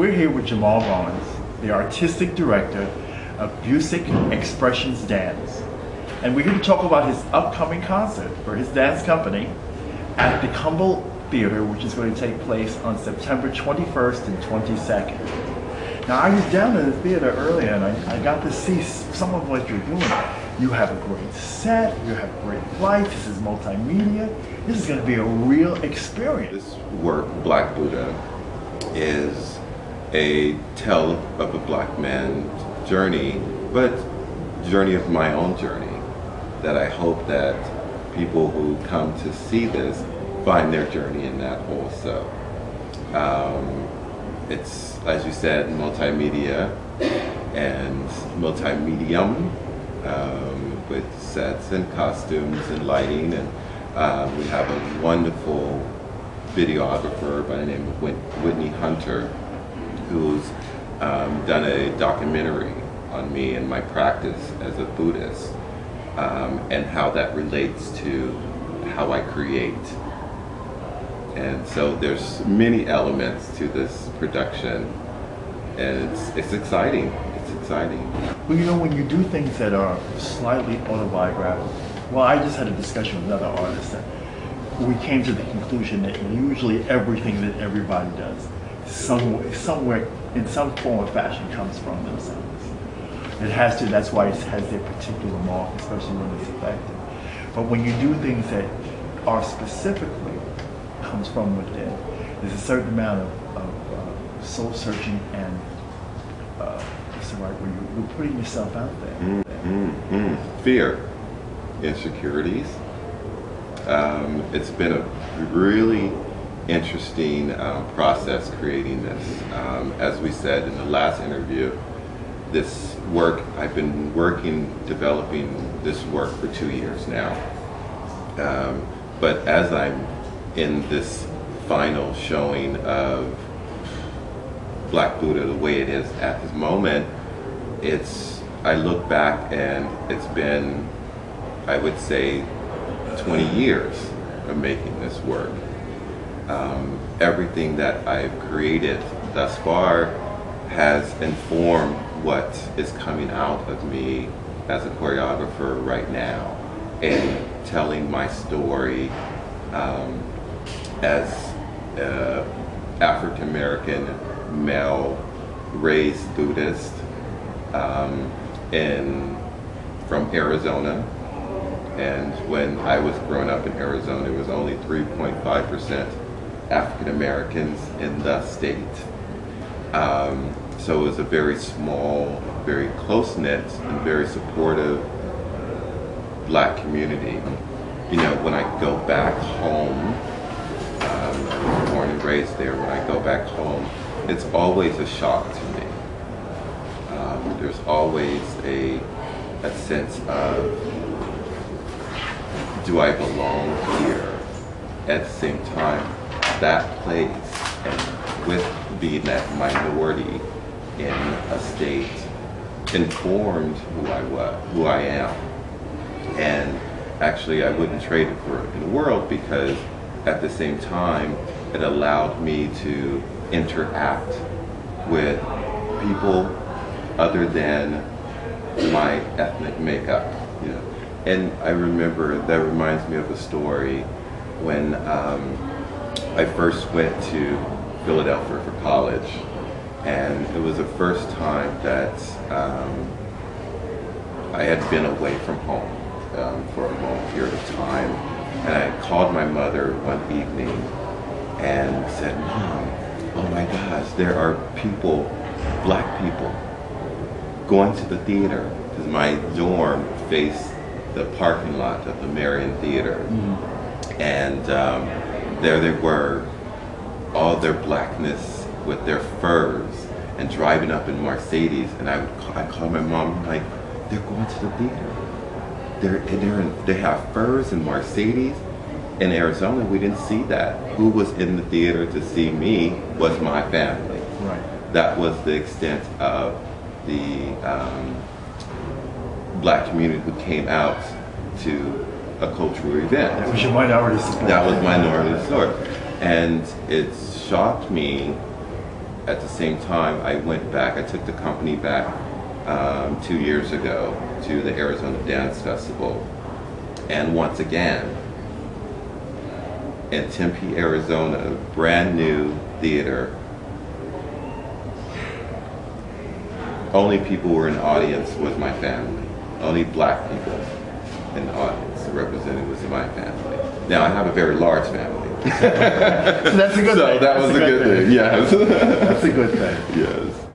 We're here with Germaul Barnes, the artistic director of Buddah Expressions Dance. And we're here to talk about his upcoming concert for his dance company at the Germaul Theater, which is going to take place on September 21st and 22nd. Now, I was down in the theater earlier and I got to see some of what you're doing. You have a great set, you have great lights, this is multimedia. This is going to be a real experience. This work, Black Buddha, is a tale of a black man's journey, but journey of my own journey, that I hope that people who come to see this find their journey in that also. It's, as you said, multimedia and multimedium, with sets and costumes and lighting, and we have a wonderful videographer by the name of Whitney Hunter, who's done a documentary on me and my practice as a Buddhist, and how that relates to how I create. And so there's many elements to this production, and it's exciting. It's exciting. Well, you know, when you do things that are slightly autobiographical, well, I just had a discussion with another artist that we came to the conclusion that usually everything that everybody does, somewhere, in some form or fashion, comes from themselves. It has to, that's why it has their particular mark, especially when it's effective. But when you do things that are specifically comes from within, there's a certain amount of soul searching and what's the right word? You're putting yourself out there. Fear, insecurities. It's been a really interesting process creating this. As we said in the last interview, this work, I've been developing this work for 2 years now. But as I'm in this final showing of Black Buddha the way it is at this moment, I look back and it's been, I would say, 20 years of making this work. Everything that I've created thus far has informed what is coming out of me as a choreographer right now, and telling my story as an African American male raised Buddhist from Arizona. And when I was growing up in Arizona, there was only 3.5% African Americans in the state. So it was a very small, very close-knit, and very supportive black community. You know, when I go back home, I was born and raised there, when I go back home, it's always a shock to me. There's always a sense of, do I belong here? At the same time, that place, and with being that minority in a state, informed who I am. And actually, I wouldn't trade it for in the world, because at the same time, it allowed me to interact with people other than my ethnic makeup. You know? And I remember, that reminds me of a story when I first went to Philadelphia for college, and it was the first time that I had been away from home for a long period of time. And I called my mother one evening and said, "Mom, oh my gosh, there are people, black people, going to the theater," because my dorm faced the parking lot of the Marion Theater. And there they were, all their blackness with their furs, and driving up in Mercedes. And I called my mom, like, they're going to the theater. They have furs and Mercedes. In Arizona, we didn't see that. Who was in the theater to see me was my family. Right. That was the extent of the black community who came out to a cultural event. That was your minority support. That was minority support. And it shocked me at the same time, I went back. I took the company back 2 years ago to the Arizona Dance Festival, and once again, in Tempe, Arizona, brand new theater. Only people who were in the audience was my family. Only black people in the audience represented was my family. Now I have a very large family. So that's a good thing. So that was a good thing. Yes. That's a good thing. Yes.